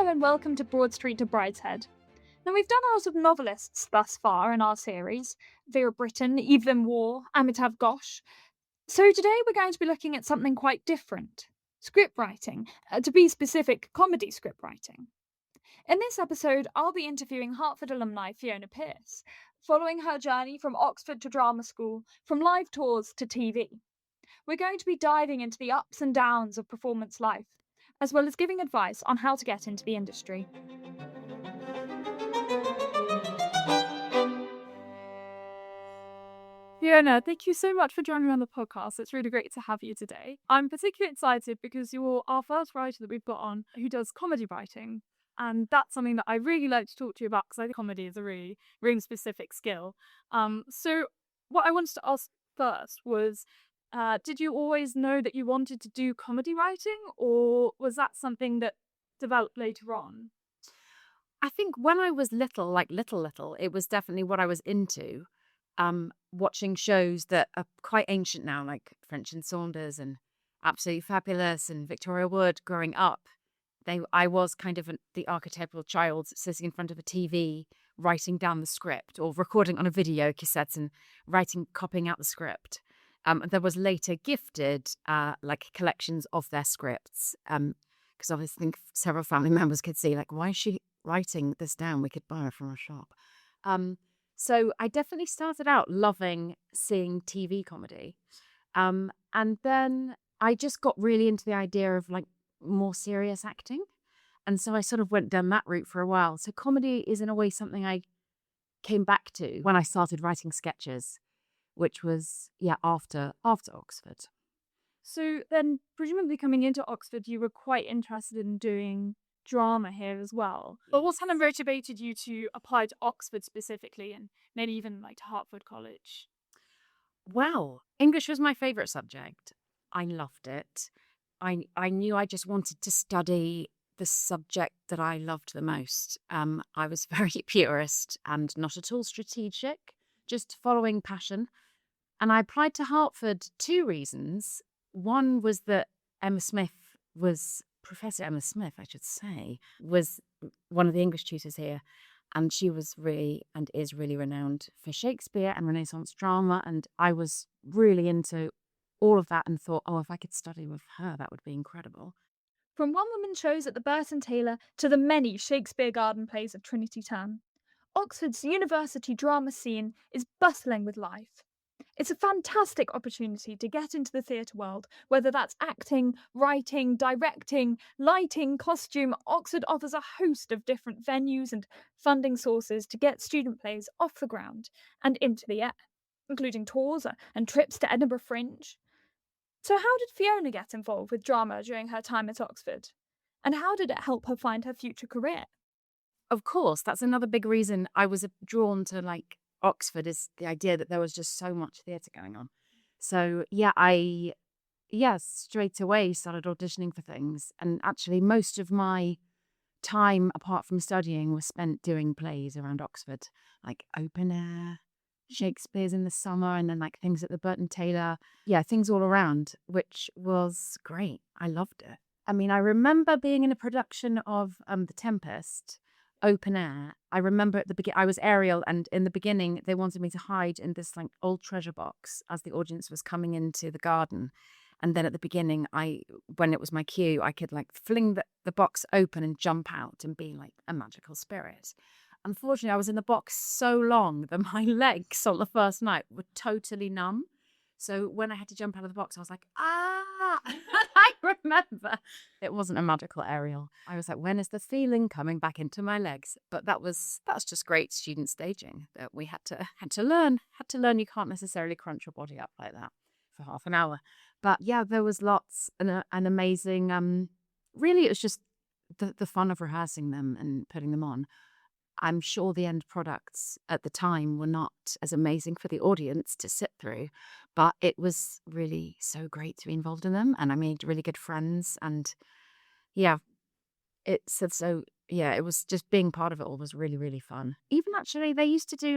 Hello and welcome to Broad Street to Brideshead. Now, we've done a lot of novelists thus far in our series: Vera Brittain, Evelyn Waugh, Amitav Ghosh. So today we're going to be looking at something quite different: script writing, to be specific, comedy script writing. In this episode, I'll be interviewing Hartford alumni Fiona Pearce, following her journey from Oxford to drama school, from live tours to TV. We're going to be diving into the ups and downs of performance life, as well as giving advice on how to get into the industry. Fiona, thank you so much for joining me on the podcast. It's really great to have you today. I'm particularly excited because you're our first writer that we've got on who does comedy writing. And that's something that I really like to talk to you about because I think comedy is a really specific skill. So what I wanted to ask first was, did you always know that you wanted to do comedy writing, or was that something that developed later on? I think when I was little, like little, it was definitely what I was into. Watching shows that are quite ancient now, like French and Saunders and Absolutely Fabulous and Victoria Wood. Growing up, I was kind of the archetypal child sitting in front of a TV, writing down the script or recording on a video cassette and copying out the script. There was later gifted like collections of their scripts. Because obviously I think several family members could see, like, why is she writing this down? We could buy it from a shop. So I definitely started out loving seeing TV comedy. And then I just got really into the idea of like more serious acting. And so I sort of went down that route for a while. So comedy is in a way something I came back to when I started writing sketches, which was, after Oxford. So then, presumably coming into Oxford, you were quite interested in doing drama here as well. But what kind of motivated you to apply to Oxford specifically, and maybe even like to Hertford College? Well, English was my favourite subject. I loved it. I knew I just wanted to study the subject that I loved the most. I was very purist and not at all strategic, just following passion. And I applied to Hertford two reasons. One was that Professor Emma Smith, I should say, was one of the English tutors here. And she was really and is really renowned for Shakespeare and Renaissance drama. And I was really into all of that and thought, oh, if I could study with her, that would be incredible. From one-woman shows at the Burton Taylor to the many Shakespeare Garden plays of Trinity Town, Oxford's university drama scene is bustling with life. It's a fantastic opportunity to get into the theatre world, whether that's acting, writing, directing, lighting, costume. Oxford offers a host of different venues and funding sources to get student plays off the ground and into the air, including tours and trips to Edinburgh Fringe. So, how did Fiona get involved with drama during her time at Oxford? And how did it help her find her future career? Of course, that's another big reason I was drawn to like Oxford, is the idea that there was just so much theatre going on. So straight away started auditioning for things. And actually most of my time apart from studying was spent doing plays around Oxford, like open air, Shakespeare's in the summer, and then like things at the Burton Taylor. Yeah, things all around, which was great. I loved it. I mean, I remember being in a production of The Tempest, open air. I remember at the beginning, I was Ariel, and in the beginning, they wanted me to hide in this like old treasure box as the audience was coming into the garden. And then at the beginning, when it was my cue, I could like fling the box open and jump out and be like a magical spirit. Unfortunately, I was in the box so long that my legs on the first night were totally numb. So when I had to jump out of the box, I was like, ah! I remember it wasn't a magical aerial. I was like, when is the feeling coming back into my legs? But that's just great student staging that we had to learn. Had to learn you can't necessarily crunch your body up like that for half an hour. But yeah, there was lots and amazing. Really, it was just the fun of rehearsing them and putting them on. I'm sure the end products at the time were not as amazing for the audience to sit through, but it was really so great to be involved in them. And I made really good friends. And yeah, it was just being part of it all was really, really fun. Even actually, they used to do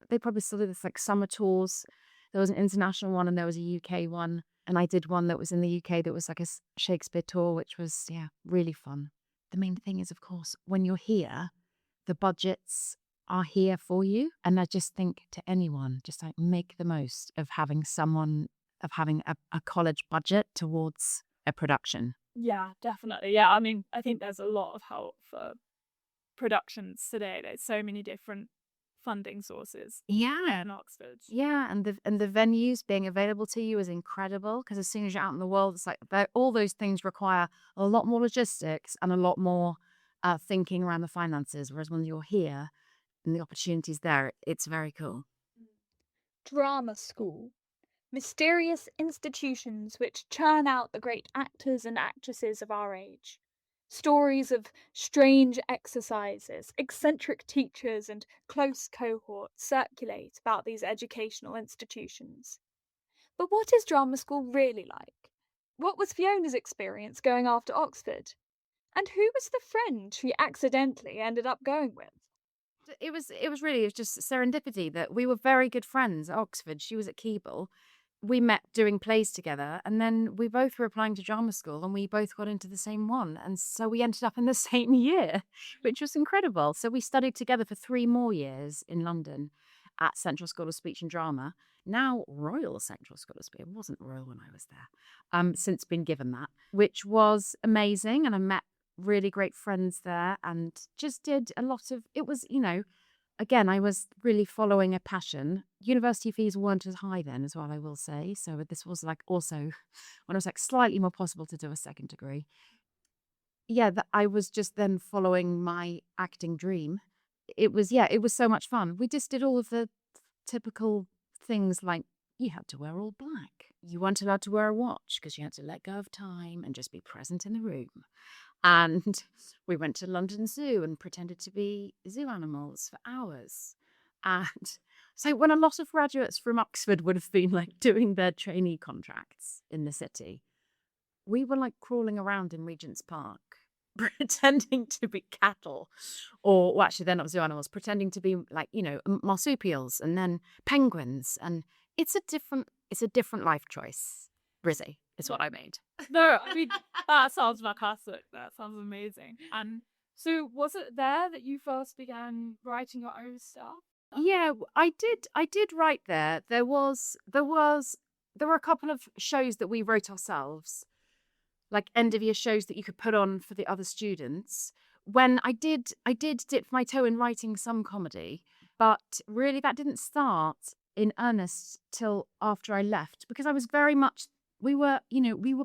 they probably still do this like summer tours. There was an international one and there was a UK one. And I did one that was in the UK that was like a Shakespeare tour, which was, really fun. the main thing is, of course, when you're here, the budgets are here for you. And I just think to anyone, just like make the most of having a college budget towards a production. Yeah, definitely. Yeah, I mean, I think there's a lot of help for productions today. There's so many different funding sources Yeah. in Oxford. Yeah, and the venues being available to you is incredible because as soon as you're out in the world, it's like all those things require a lot more logistics and a lot more thinking around the finances. Whereas when you're here and the opportunities there, it's very cool. Drama school. Mysterious institutions which churn out the great actors and actresses of our age. Stories of strange exercises, eccentric teachers, and close cohorts circulate about these educational institutions. But what is drama school really like? What was Fiona's experience going after Oxford? And who was the friend she accidentally ended up going with? It was just serendipity that we were very good friends at Oxford. She was at Keble. We met doing plays together, and then we both were applying to drama school, and we both got into the same one, and so we ended up in the same year, which was incredible. So we studied together for 3 more years in London at Central School of Speech and Drama, now Royal Central School of Speech. It wasn't Royal when I was there. Since been given that, which was amazing, and I met really great friends there and just did a lot of it was, again, I was really following a passion. University fees weren't as high then as well, I will say. So this was like also when it was like slightly more possible to do a second degree. Yeah, that I was just then following my acting dream. It was so much fun. We just did all of the typical things like you had to wear all black. You weren't allowed to wear a watch because you had to let go of time and just be present in the room. And we went to London Zoo and pretended to be zoo animals for hours. And so when a lot of graduates from Oxford would have been like doing their trainee contracts in the city, we were like crawling around in Regent's Park, pretending to be cattle, or well, actually, they're not zoo animals, pretending to be like, marsupials and then penguins. And it's a different life choice. Brizzy is what I made. No, I mean, that sounds fantastic. That sounds amazing. And so, was it there that you first began writing your own stuff? Yeah, I did write there. There were a couple of shows that we wrote ourselves, like end of year shows that you could put on for the other students. When I did dip my toe in writing some comedy, but really that didn't start in earnest till after I left because I was very much we were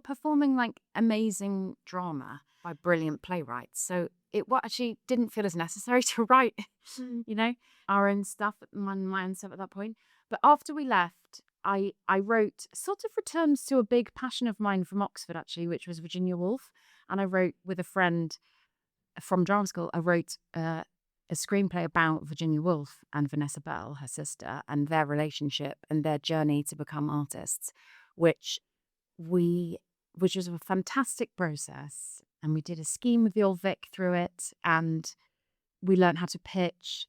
performing like amazing drama by brilliant playwrights. So actually didn't feel as necessary to write, you know, our own stuff, my own stuff at that point. But after we left, I wrote sort of returns to a big passion of mine from Oxford, actually, which was Virginia Woolf. And I wrote with a friend from drama school, I wrote a screenplay about Virginia Woolf and Vanessa Bell, her sister, and their relationship and their journey to become artists, which we which was a fantastic process. And we did a scheme with the old Vic through it, and we learned how to pitch.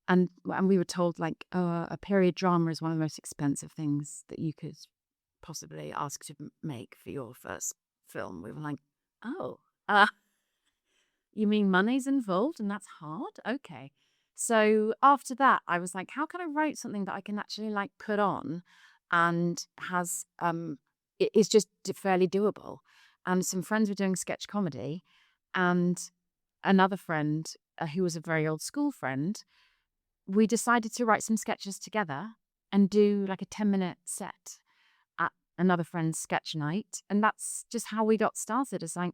And we were told like, oh, a period drama is one of the most expensive things that you could possibly ask to make for your first film. We were like, oh, you mean money's involved and that's hard? Okay. So after that, I was like, how can I write something that I can actually like put on and has it is just fairly doable. And some friends were doing sketch comedy, and another friend who was a very old school friend, we decided to write some sketches together and do like a 10-minute set at another friend's sketch night. And that's just how we got started. It's like,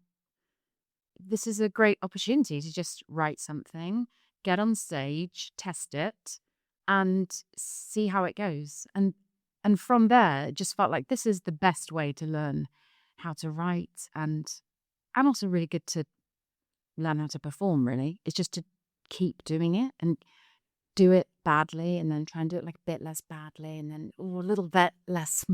this is a great opportunity to just write something, get on stage, test it, and see how it goes. And from there, it just felt like this is the best way to learn how to write and also really good to learn how to perform, really. It's just to keep doing it and do it badly and then try and do it like a bit less badly and then a little bit less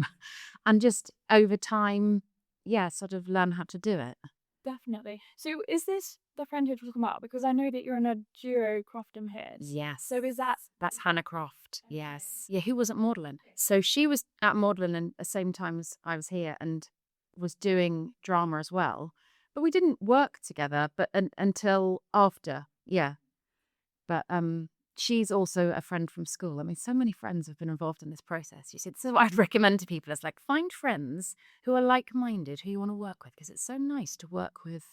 and just over time, yeah, sort of learn how to do it. Definitely. So, is this the friend you're talking about? Because I know that you're in a duo, Croft and Pierce. Yes. So, is that That's Hannah Croft. Yes. Yeah, who was at Magdalen. So she was at Magdalen at the same time as I was here and was doing drama as well. but we didn't work together, but until after, yeah. But she's also a friend from school. I mean, so many friends have been involved in this process. You see, this is what I'd recommend to people. It's like find friends who are like-minded, who you want to work with, because it's so nice to work with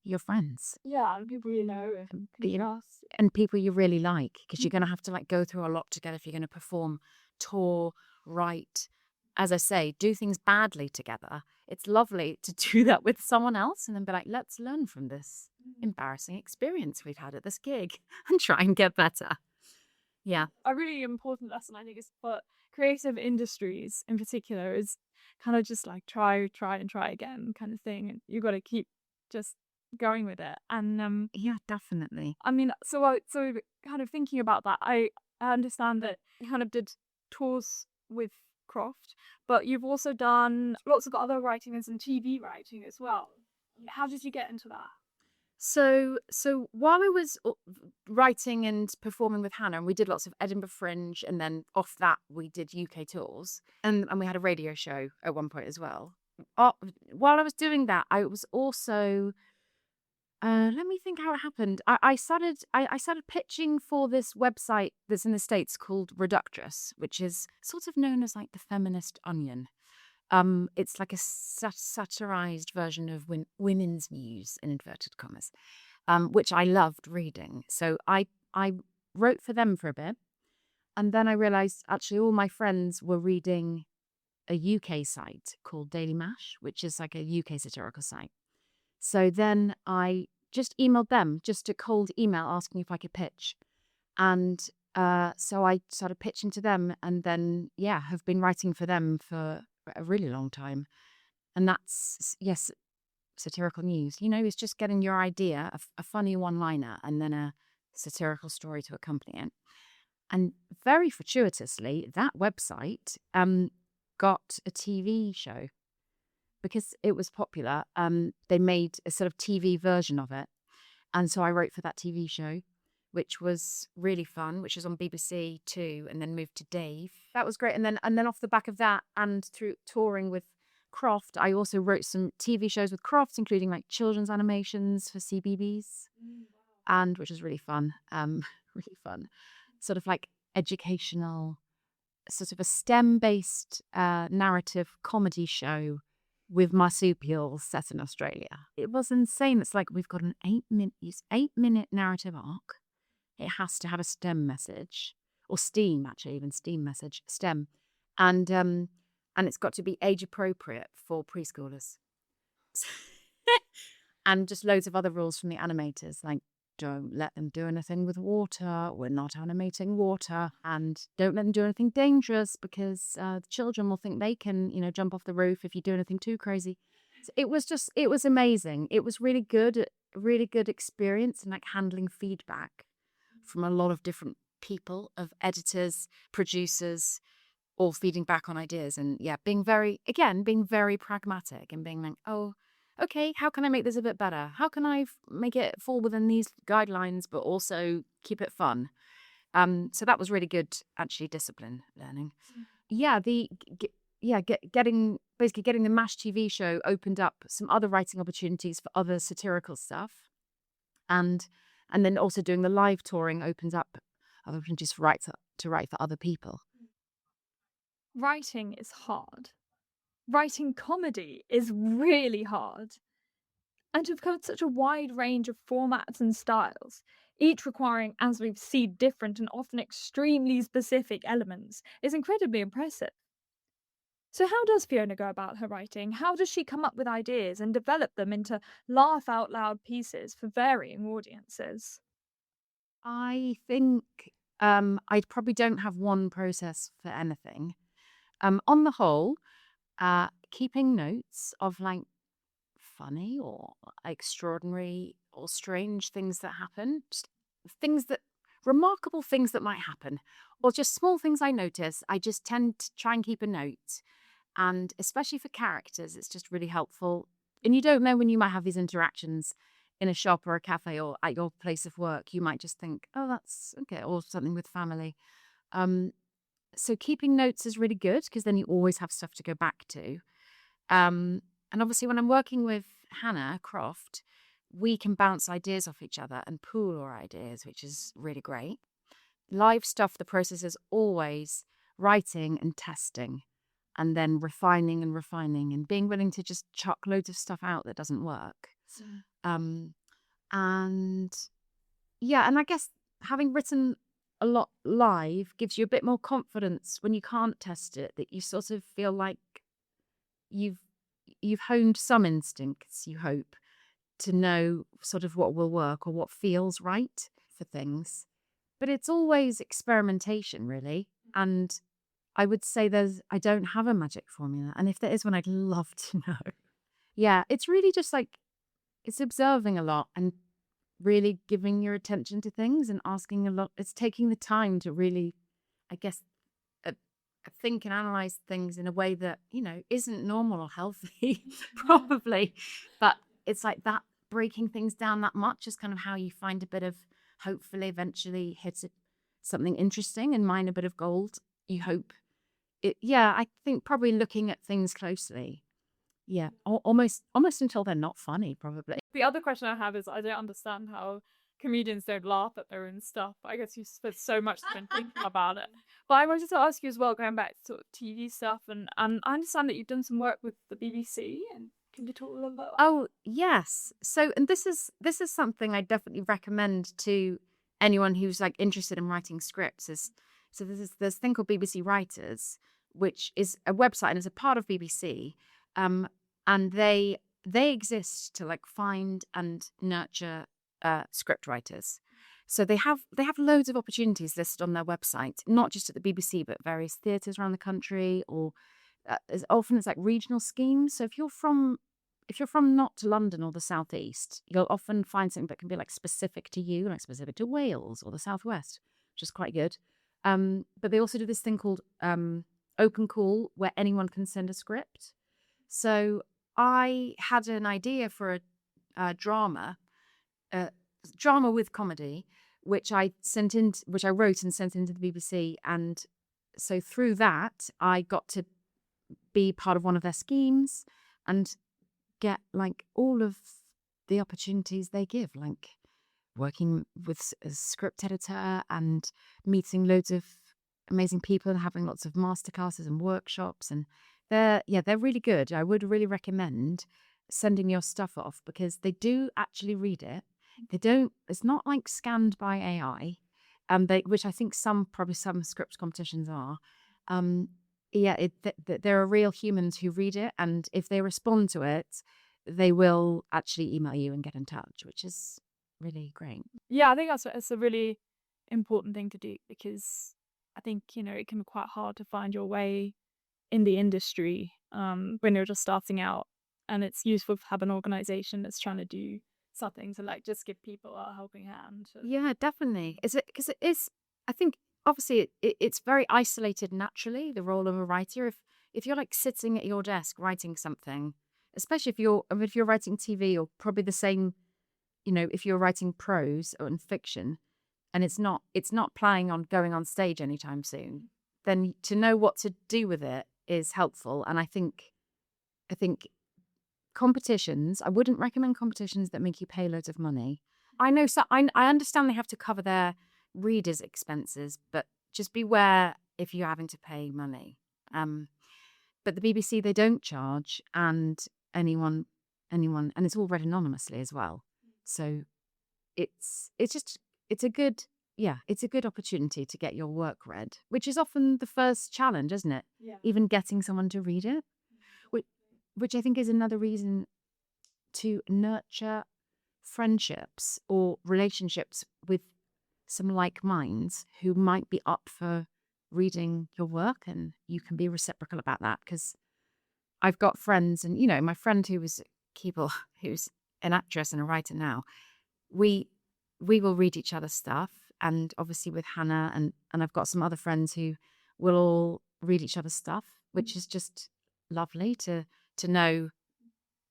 your friends. Yeah, and people you know and can You know, trust. and people you really like, because you're Mhm. going to have to like go through a lot together if you're going to perform, tour, write, as I say, do things badly together. It's lovely to do that with someone else and then be like, let's learn from this embarrassing experience we've had at this gig and try and get better. Yeah. A really important lesson I think is for creative industries in particular is kind of just like try and try again kind of thing. And you got to keep just going with it. And Yeah, definitely. I mean, so kind of thinking about that, I understand that you kind of did tours with Croft, but you've also done lots of other writing and some TV writing as well. How did you get into that? So while I was writing and performing with Hannah, and we did lots of Edinburgh Fringe, and then off that we did UK tours, and we had a radio show at one point as well. Uh, while I was doing that, I was also let me think how it happened. I started pitching for this website that's in the States called Reductress, which is sort of known as like the feminist Onion. It's like a satirized version of women's news in inverted commas, which I loved reading. So I wrote for them for a bit, and then I realized actually all my friends were reading a UK site called Daily Mash, which is like a UK satirical site. So then I just emailed them, just a cold email asking if I could pitch. And so I started pitching to them and then, yeah, have been writing for them for a really long time. And that's, yes, satirical news. You know, it's just getting your idea, a funny one liner, and then a satirical story to accompany it. And very fortuitously, that website got a TV show because it was popular. They made a sort of TV version of it. And so I wrote for that TV show, which was really fun, which was on BBC Two and then moved to Dave. That was great. And then off the back of that and through touring with Croft, I also wrote some TV shows with Croft, including like children's animations for CBBS, and which was really fun. Really fun. Sort of like educational, sort of a STEM-based narrative comedy show with marsupials set in Australia. It was insane. It's like we've got an 8-minute narrative arc. It has to have a STEM message, or STEAM actually, even STEAM message, STEM, and it's got to be age appropriate for preschoolers. And just loads of other rules from the animators, like don't let them do anything with water. We're not animating water, and don't let them do anything dangerous because the children will think they can, jump off the roof if you do anything too crazy. So it was amazing. It was really good experience and like handling feedback from a lot of different people, of editors, producers, all feeding back on ideas, and yeah, being very pragmatic and being like, oh, okay, how can I make this a bit better? How can I make it fall within these guidelines, but also keep it fun? So that was really good, actually, discipline learning. Yeah, getting the Mash TV show opened up some other writing opportunities for other satirical stuff, and then also doing the live touring opens up other opportunities to write for other people. Writing is hard. Writing comedy is really hard. And to have covered such a wide range of formats and styles, each requiring, as we've seen, different and often extremely specific elements, is incredibly impressive. So, how does Fiona go about her writing? How does she come up with ideas and develop them into laugh out loud pieces for varying audiences? I think I probably don't have one process for anything. On the whole, keeping notes of like funny or extraordinary or strange things that happen, just things that remarkable things that might happen, or just small things I notice. I just tend to try and keep a note. And especially for characters, it's just really helpful. And you don't know when you might have these interactions in a shop or a cafe or at your place of work. You might just think, oh, that's okay, or something with family. Um, so keeping notes is really good because then you always have stuff to go back to. And obviously, when I'm working with Hannah Croft, we can bounce ideas off each other and pool our ideas, which is really great. Live stuff, the process is always writing and testing and then refining and being willing to just chuck loads of stuff out that doesn't work. Um, and yeah, and I guess having written a lot live gives you a bit more confidence when you can't test it, that you sort of feel like you've you've honed some instincts, you hope, to know sort of what will work or what feels right for things. But it's always experimentation, really. And I would say I don't have a magic formula. And if there is one, I'd love to know. Yeah, it's really just like, it's observing a lot and really giving your attention to things and asking a lot. It's taking the time to really, I guess, uh, think and analyze things in a way that, isn't normal or healthy, probably. But it's like that, breaking things down that much is kind of how you find a bit of, hopefully, eventually hit something interesting and mine a bit of gold. You hope yeah, I think probably looking at things closely. Yeah, almost until they're not funny, probably. The other question I have is I don't understand how comedians don't laugh at their own stuff. I guess you spend so much time thinking about it. But I wanted to ask you as well, going back to sort of TV stuff, and I understand that you've done some work with the BBC. And can you talk a little bit about Oh, yes. So, and this is something I definitely recommend to anyone who's like interested in writing scripts. So there's this thing called BBC Writers, which is a website and is a part of BBC, and they exist to like find and nurture script writers. So they have loads of opportunities listed on their website, not just at the BBC, but various theatres around the country, or as often as like regional schemes. So if you're from not London or the southeast, you'll often find something that can be like specific to you, like specific to Wales or the southwest, which is quite good. But they also do this thing called open call, where anyone can send a script. So I had an idea for a uh, drama with comedy, which I wrote and sent into the BBC, and so through that I got to be part of one of their schemes and get like all of the opportunities they give, like working with a script editor and meeting loads of amazing people and having lots of masterclasses and workshops. And they're really good. I would really recommend sending your stuff off because they do actually read it. They don't. It's not like scanned by AI, which I think probably some script competitions are. Um, yeah, there are real humans who read it, and if they respond to it, they will actually email you and get in touch, which is really great. Yeah, I think that's a really important thing to do, because I think, it can be quite hard to find your way in the industry when you're just starting out, and it's useful to have an organization that's trying to do something to like just give people a helping hand. Yeah, definitely. Is it because it is? I think obviously it's very isolated naturally. The role of a writer, if you're like sitting at your desk writing something, especially if you're writing TV, or probably the same, if you're writing prose or in fiction, and it's not planning on going on stage anytime soon, then to know what to do with it is helpful. And I think competitions, I wouldn't recommend competitions that make you pay loads of money. I know, so I understand they have to cover their readers' expenses, but just beware if you're having to pay money. But the BBC, they don't charge, and anyone, and it's all read anonymously as well. So it's just it's a good it's a good opportunity to get your work read, which is often the first challenge, isn't it? Yeah. Even getting someone to read it, which I think is another reason to nurture friendships or relationships with some like minds who might be up for reading your work, and you can be reciprocal about that. Because I've got friends, and my friend who was Keeble, who's an actress and a writer now, we will read each other's stuff, and obviously with Hannah and I've got some other friends who will all read each other's stuff, which is just lovely to know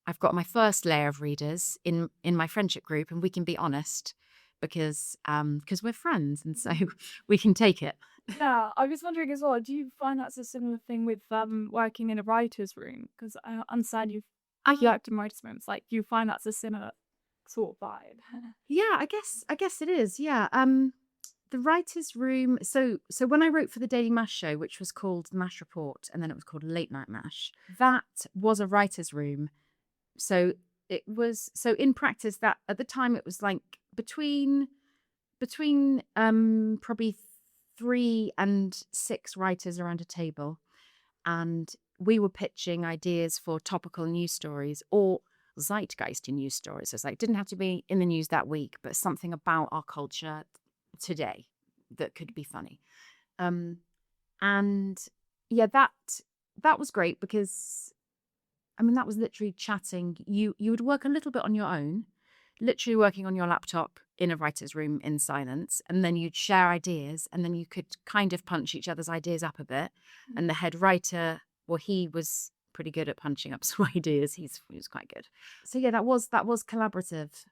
I've got my first layer of readers in my friendship group, and we can be honest because we're friends, and so we can take it. Yeah, I was wondering as well, do you find that's a similar thing with working in a writer's room? Because I understand you've you act in writer's moments? Like, you find that's a similar sort of vibe? Yeah, I guess it is. Yeah. The writer's room. So when I wrote for the Daily Mash show, which was called The Mash Report, and then it was called Late Night Mash, that was a writer's room. So it was so in practice that at the time it was like between probably 3 and 6 writers around a table, and we were pitching ideas for topical news stories or zeitgeisty news stories. So it's like it didn't have to be in the news that week, but something about our culture today that could be funny. Um, and yeah, that was great because I mean that was literally chatting. You would work a little bit on your own, literally working on your laptop in a writer's room in silence, and then you'd share ideas, and then you could kind of punch each other's ideas up a bit. And the head writer, well, he was pretty good at punching up some ideas. He was quite good. So yeah, that was collaborative.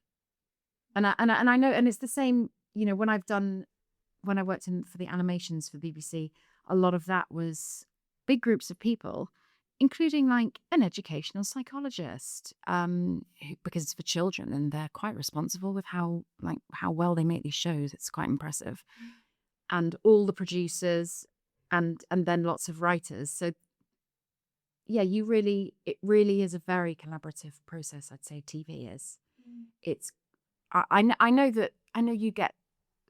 And I know, and it's the same. You know, when I worked in for the animations for BBC, a lot of that was big groups of people, including like an educational psychologist, because it's for children and they're quite responsible with how well they make these shows. It's quite impressive, and all the producers, and then lots of writers. So yeah, it really is a very collaborative process. I'd say TV is. It's I know you get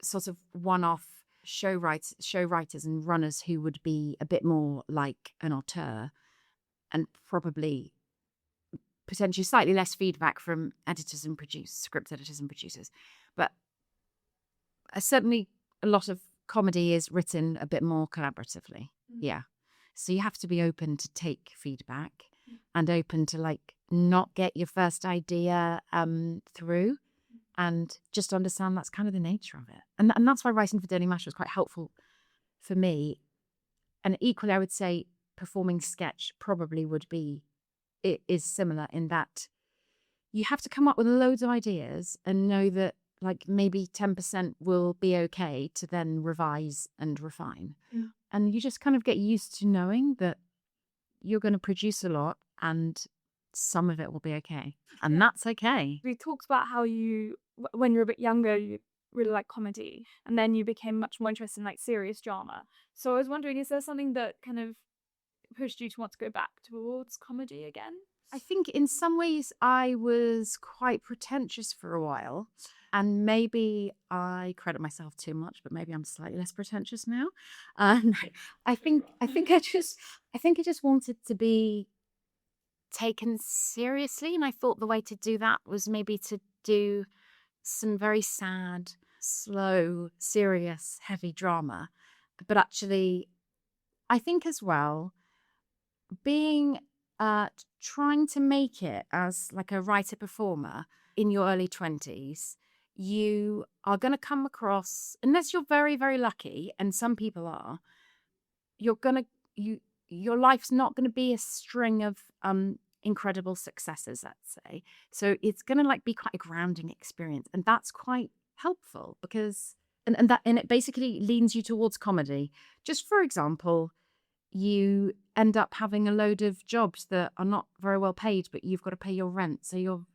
sort of one-off show writers and runners who would be a bit more like an auteur and probably potentially slightly less feedback from script editors and producers. But certainly a lot of comedy is written a bit more collaboratively. Yeah. So you have to be open to take feedback and open to like not get your first idea through, and just understand that's kind of the nature of it. And that's why writing for Daily Mash was quite helpful for me. And equally, I would say performing sketch probably would be, it is similar in that you have to come up with loads of ideas and know that like maybe 10% will be okay to then revise and refine. And you just kind of get used to knowing that you're going to produce a lot and some of it will be okay. And that's okay. We talked about how when you were a bit younger, you really liked comedy, and then you became much more interested in like serious drama. So I was wondering, is there something that kind of pushed you to want to go back towards comedy again? I think in some ways I was quite pretentious for a while, and maybe I credit myself too much, but maybe I'm slightly less pretentious now. And I think I just wanted to be taken seriously, and I thought the way to do that was maybe to do some very sad, slow, serious, heavy drama. But actually, I think as well, being trying to make it as like a writer performer in your early 20s, you are going to come across, unless you're very, very lucky, and some people are, you're going to, your life's not going to be a string of incredible successes, let's say. So it's going to like be quite a grounding experience, and that's quite helpful because and it basically leans you towards comedy. Just for example, you end up having a load of jobs that are not very well paid, but you've got to pay your rent. So you're,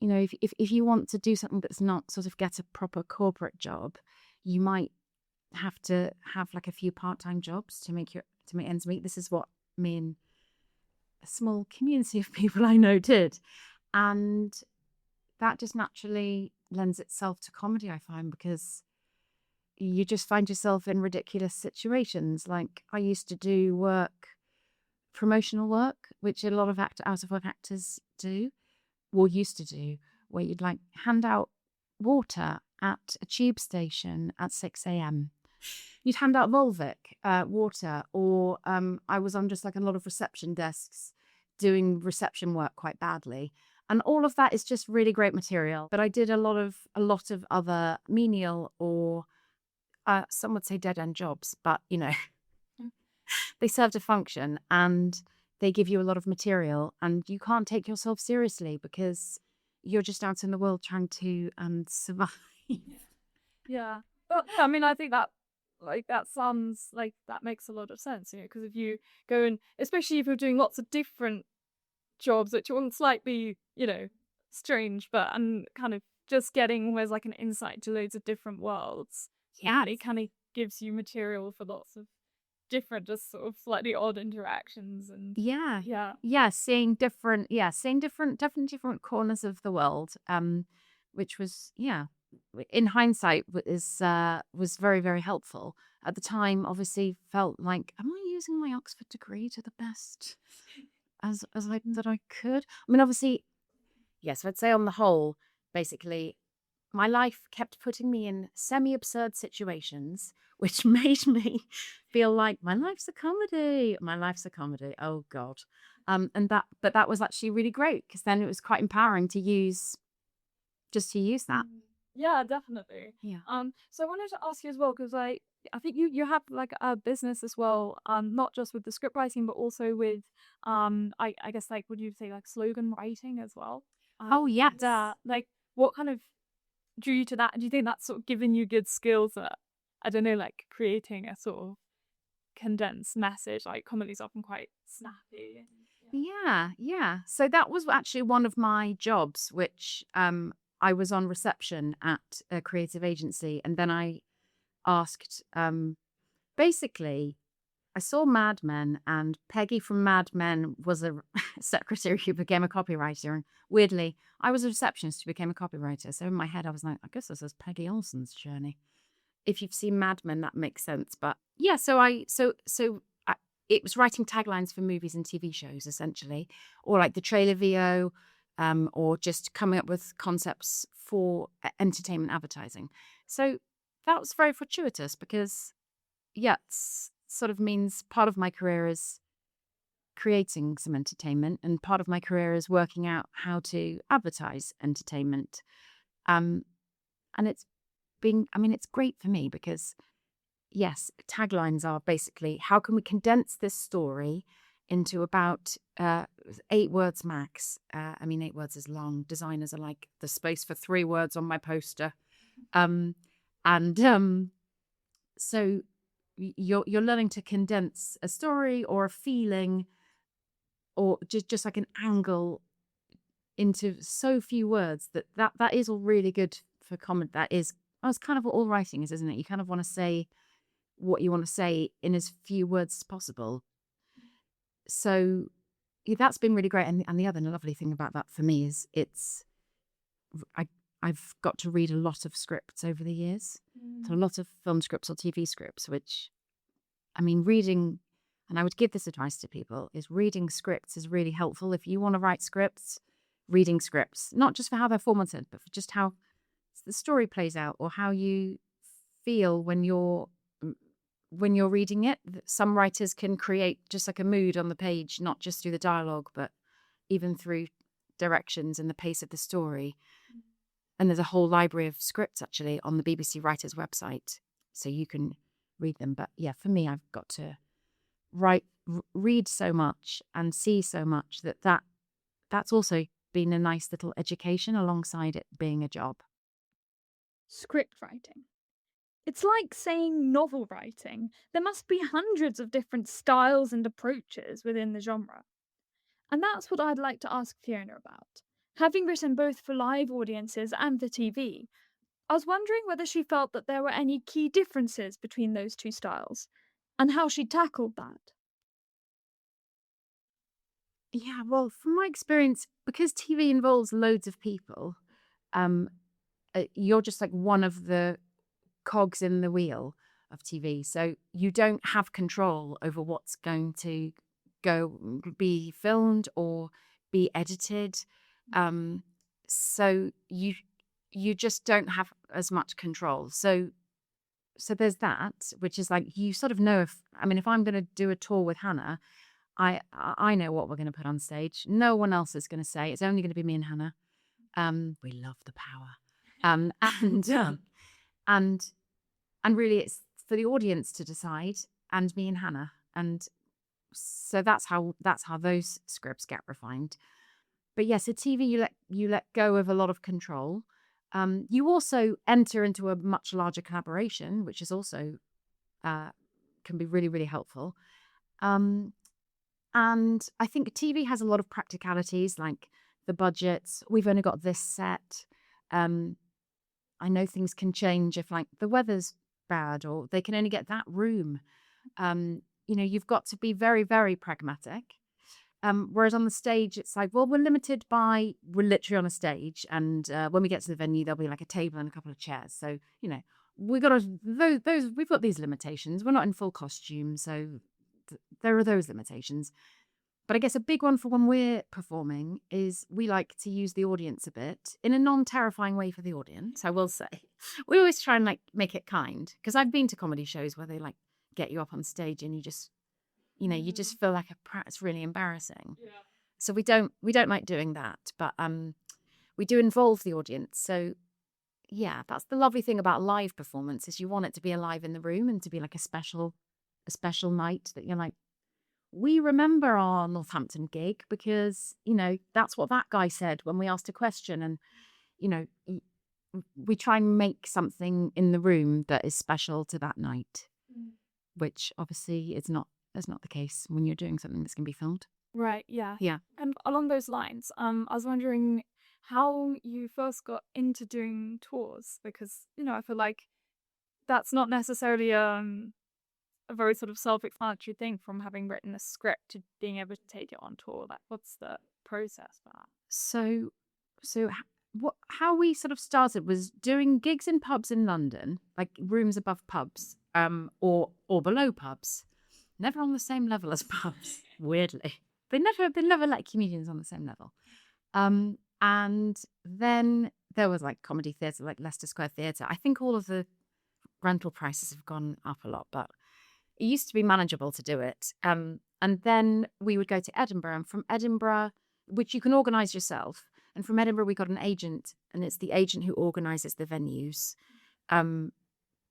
you know, if you want to do something that's not sort of get a proper corporate job, you might have to have like a few part-time jobs to make ends meet. This is what me and a small community of people I know did. And that just naturally lends itself to comedy, I find, because you just find yourself in ridiculous situations. Like I used to do promotional work, which a lot of out of work actors do, or used to do, where you'd like hand out water at a tube station at 6 a.m. You'd hand out Volvic water, or I was on just like a lot of reception desks doing reception work quite badly. And all of that is just really great material. But I did a lot of other menial or some would say dead end jobs, but you know, they served a function and they give you a lot of material, and you can't take yourself seriously because you're just out in the world trying to survive. Yeah. Well, I mean, I think that sounds like that makes a lot of sense, because if you go and especially if you're doing lots of different jobs, which all slightly, strange, but and kind of just getting almost like an insight to loads of different worlds. Yes. And it kind of gives you material for lots of different, just sort of slightly odd interactions and Yeah. yeah. Yeah, seeing different, definitely different corners of the world, which was, yeah, in hindsight was very, very helpful. At the time, obviously felt like, am I using my Oxford degree to the best as I that I could? I mean, obviously, yes, I'd say on the whole, basically, my life kept putting me in semi-absurd situations, which made me feel like my life's a comedy. My life's a comedy. Oh God. But that was actually really great because then it was quite empowering to use that. Yeah, definitely. Yeah. So I wanted to ask you as well, because I think you have like a business as well, not just with the script writing, but also with I guess like would you say like slogan writing as well? Oh yes. Like what kind of drew you to that? Do you think that's sort of given you good skills at I don't know, like creating a sort of condensed message? Like comedy's often quite snappy. And, Yeah, yeah. So that was actually one of my jobs, which I was on reception at a creative agency, and then I asked basically I saw Mad Men, and Peggy from Mad Men was a secretary who became a copywriter. And weirdly, I was a receptionist who became a copywriter. So in my head, I was like, I guess this is Peggy Olsen's journey. If you've seen Mad Men, that makes sense. But yeah, it was writing taglines for movies and TV shows, essentially, or like the trailer VO, or just coming up with concepts for entertainment advertising. So that was very fortuitous because yeah, sort of means part of my career is creating some entertainment, and part of my career is working out how to advertise entertainment. Um, and I mean, it's great for me because, yes, taglines are basically how can we condense this story into about 8 words max. I mean, 8 words is long. Designers are like the space for 3 words on my poster. Um, and so you're learning to condense a story or a feeling or just like an angle into so few words that is all really good for comment. That is, it's kind of what all writing is, isn't it? You kind of want to say what you want to say in as few words as possible. So yeah, that's been really great. And the other lovely thing about that for me is I I've got to read a lot of scripts over the years. So a lot of film scripts or TV scripts, which I mean, reading, and I would give this advice to people, is reading scripts is really helpful. If you want to write scripts, reading scripts, not just for how they're formatted, but for just how the story plays out or how you feel when you're reading it. Some writers can create just like a mood on the page, not just through the dialogue, but even through directions and the pace of the story. And there's a whole library of scripts actually on the BBC Writers website, so you can read them. But yeah, for me, I've got to read so much and see so much that's also been a nice little education alongside it being a job. script writing. It's like saying novel writing. There must be hundreds of different styles and approaches within the genre. And that's what I'd like to ask Fiona about. Having written both for live audiences and for TV, I was wondering whether she felt that there were any key differences between those two styles and how she tackled that. Yeah, well, from my experience, because TV involves loads of people, um, you're just like one of the cogs in the wheel of TV. So you don't have control over what's going to be filmed or be edited. Um, so you just don't have as much control. So there's that, which is like you sort of know if I'm going to do a tour with Hannah, I know what we're going to put on stage. No one else is going to say. It's only going to be me and Hannah. We love the power. And and and really it's for the audience to decide and me and Hannah. And so that's how those scripts get refined. But yes, at TV you let go of a lot of control. You also enter into a much larger collaboration, which is also can be really, really helpful. Um, And I think TV has a lot of practicalities, like the budgets. We've only got this set. Um, I know things can change if like the weather's bad or they can only get that room. You've got to be very, very pragmatic. Whereas on the stage, it's like, well, we're literally on a stage. And when we get to the venue, there'll be like a table and a couple of chairs. So, we've got these limitations. We're not in full costume. So there are those limitations. But I guess a big one for when we're performing is we like to use the audience a bit in a non-terrifying way for the audience, I will say. We always try and like make it kind because I've been to comedy shows where they like get you up on stage and you just feel like a prat. It's really embarrassing. Yeah. So we don't like doing that, but we do involve the audience. So yeah, that's the lovely thing about live performance is you want it to be alive in the room and to be like a special night that you're like, we remember our Northampton gig because, that's what that guy said when we asked a question. And, you know, y- we try and make something in the room that is special to that night, which obviously is not the case when you're doing something that's going to be filmed. Right, yeah. Yeah. And along those lines, I was wondering how you first got into doing tours because, I feel like that's not necessarily a very sort of self-explanatory thing from having written a script to being able to take it on tour. Like, what's the process for that? How we sort of started was doing gigs in pubs in London, like rooms above pubs, or below pubs, never on the same level as pubs. Weirdly, they never let comedians on the same level. And then there was like comedy theatre, like Leicester Square Theatre. I think all of the rental prices have gone up a lot, but it used to be manageable to do it. And then we would go to Edinburgh, and from Edinburgh, which you can organise yourself, and from Edinburgh we got an agent, and it's the agent who organises the venues,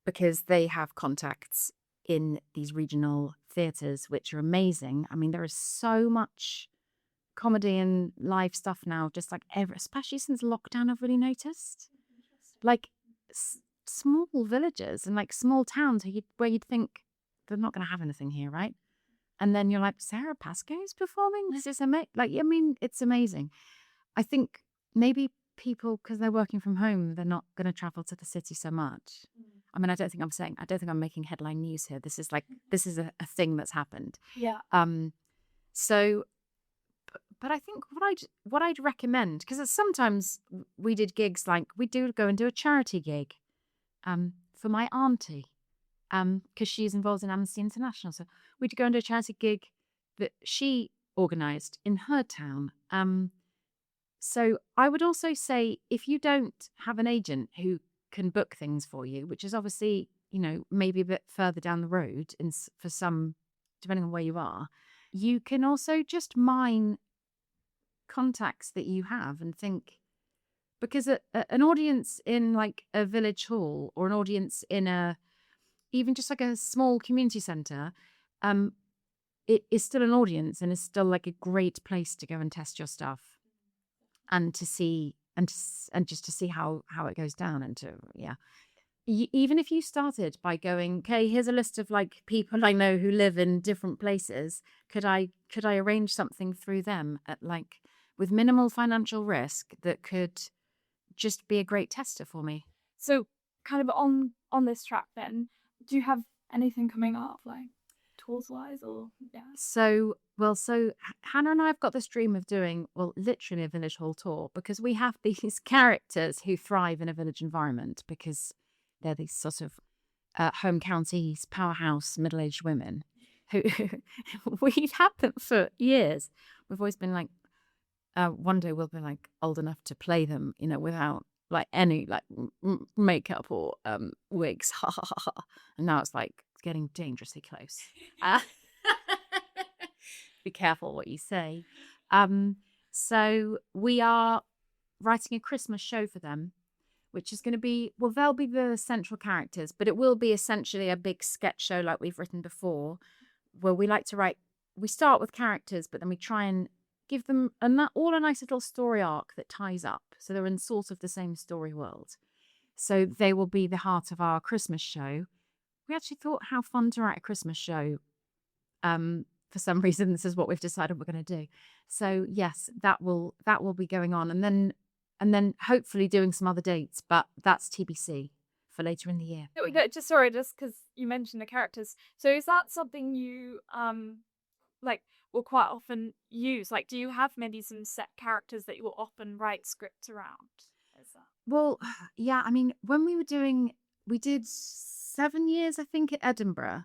because they have contacts in these regional theatres, which are amazing. I mean, there is so much comedy and live stuff now, just like especially since lockdown, I've really noticed. Like small villages and like small towns where you'd think they're not going to have anything here, right? And then you're like, Sarah Pascoe's performing? This is amazing. Like, I mean, it's amazing. I think maybe people, because they're working from home, they're not going to travel to the city so much. I mean, I don't think I'm making headline news here. This is a thing that's happened. Yeah. So, but I think what I'd recommend, because sometimes we did gigs like we do go and do a charity gig, for my auntie, because she's involved in Amnesty International. So we'd go and do a charity gig that she organised in her town. So I would also say if you don't have an agent who can book things for you, which is obviously, maybe a bit further down the road for some, depending on where you are, you can also just mine contacts that you have and think, because an audience in like a village hall or an audience in even just like a small community centre, it is still an audience and is still like a great place to go and test your stuff and to see and just to see how it goes down and to even if you started by going, okay, here's a list of like people I know who live in different places, could I arrange something through them at like with minimal financial risk that could just be a great tester for me. So, kind of on this track, then, do you have anything coming up, like tours wise, or yeah? So Hannah and I have got this dream of doing, well, literally a village hall tour, because we have these characters who thrive in a village environment because they're these sort of home counties powerhouse middle-aged women who we've had them for years. We've always been like, one day we'll be like old enough to play them, without like any like makeup or wigs. And now it's like getting dangerously close. Be careful what you say. So we are writing a Christmas show for them, which is going to be, well, they'll be the central characters, but it will be essentially a big sketch show like we've written before, where we start with characters, but then we try and give them all a nice little story arc that ties up. So they're in sort of the same story world. So they will be the heart of our Christmas show. We actually thought how fun to write a Christmas show. for some reason, this is what we've decided we're going to do. So yes, that will be going on, and then hopefully doing some other dates, but that's TBC for later in the year. There we go. Just sorry, just because you mentioned the characters. So is that something you like will quite often use? Like, do you have maybe some set characters that you will often write scripts around? Is that Well, yeah, I mean, when we did 7 years, I think, at Edinburgh.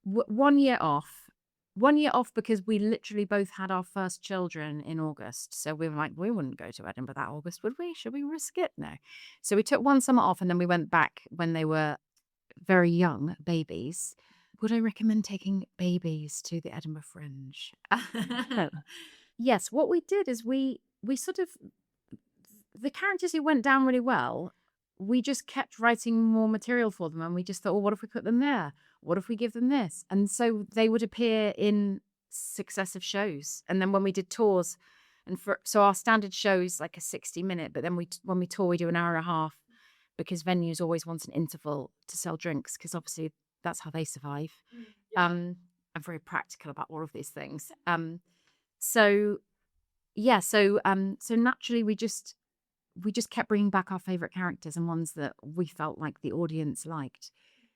1 year off. 1 year off because we literally both had our first children in August. So we were like, we wouldn't go to Edinburgh that August, would we? Should we risk it? No. So we took one summer off and then we went back when they were very young babies. Would I recommend taking babies to the Edinburgh Fringe? No. Yes, what we did is we sort of the characters who went down really well, we just kept writing more material for them, and we just thought, well, what if we put them there? What if we give them this? And so they would appear in successive shows. And then when we did tours, so our standard show is like a 60-minute, but then when we tour, we do an hour and a half because venues always want an interval to sell drinks because obviously that's how they survive. I'm very practical about all of these things. So yeah, so naturally we just kept bringing back our favorite characters and ones that we felt like the audience liked.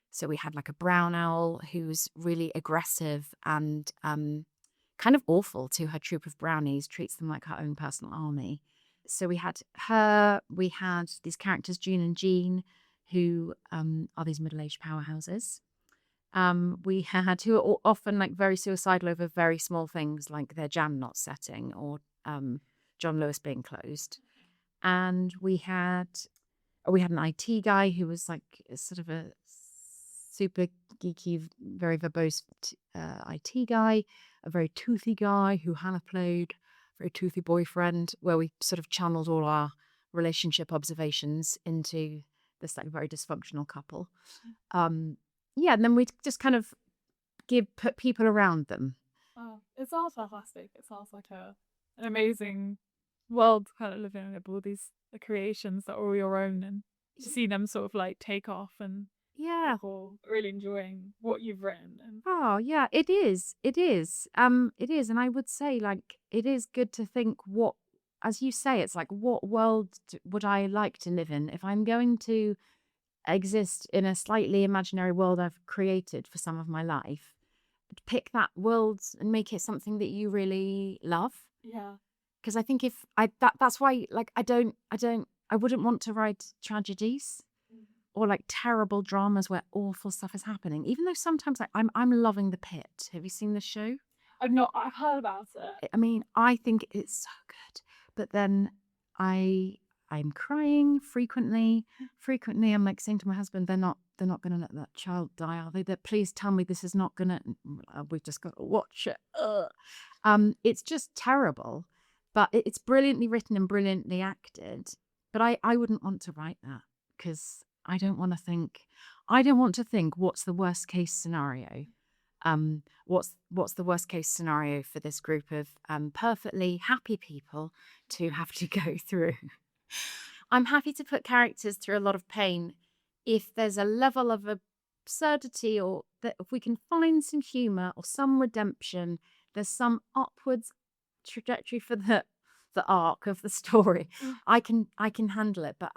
So we had like a brown owl who's really aggressive and kind of awful to her troop of brownies, treats them like her own personal army. So we had her, we had these characters, June and Jean, who are these middle-aged powerhouses. We had who are often like very suicidal over very small things like their jam not setting or John Lewis being closed. And we had an IT guy who was like sort of a super geeky, very verbose IT guy, a very toothy guy who Hannah played, very toothy boyfriend, where we sort of channeled all our relationship observations into this like very dysfunctional couple. Yeah, and then we just kind of put people around them. Oh, it sounds fantastic. It sounds like an amazing world kind of living with all these creations that are all your own, and to see them sort of like take off and Yeah. people really enjoying what you've written. And Oh, yeah, it is. It is. It is. And I would say, like, it is good to think what, as you say, it's like, what world would I like to live in if I'm going to exist in a slightly imaginary world I've created for some of my life? Pick that world and make it something that you really love. yeah, Because I think that's why, like, I wouldn't want to write tragedies or like terrible dramas where awful stuff is happening. Even though sometimes like, I'm loving The Pit. Have you seen the show? I've heard about it. I mean, I think it's so good, but then I'm crying frequently. Frequently, I'm like saying to my husband, they're not going to let that child die, are they? That please tell me this is not going to. We've just got to watch it. Ugh. It's just terrible, but it's brilliantly written and brilliantly acted. But I wouldn't want to write that because I don't want to think. I don't want to think what's the worst case scenario. What's the worst case scenario for this group of perfectly happy people to have to go through? I'm happy to put characters through a lot of pain if there's a level of absurdity or that if we can find some humor or some redemption, there's some upwards trajectory for the arc of the story. I can handle it, but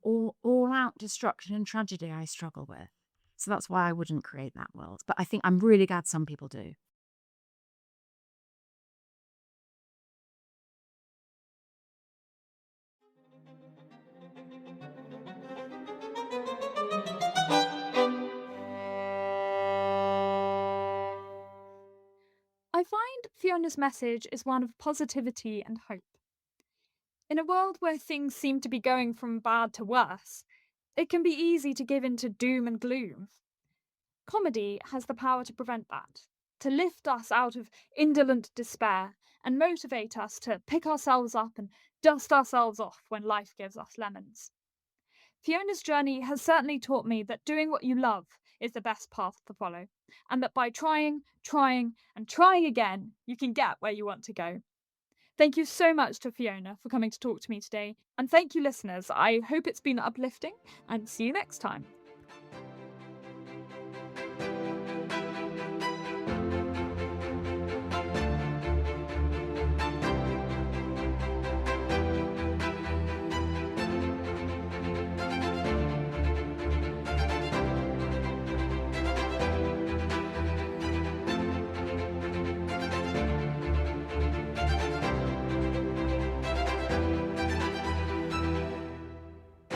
all out destruction and tragedy I struggle with. So that's why I wouldn't create that world. But I think I'm really glad some people do. I find Fiona's message is one of positivity and hope. In a world where things seem to be going from bad to worse, it can be easy to give in to doom and gloom. Comedy has the power to prevent that, to lift us out of indolent despair and motivate us to pick ourselves up and dust ourselves off when life gives us lemons. Fiona's journey has certainly taught me that doing what you love is the best path to follow, and that by trying, trying, and trying again, you can get where you want to go. Thank you so much to Fiona for coming to talk to me today, and thank you, listeners. I hope it's been uplifting, and see you next time.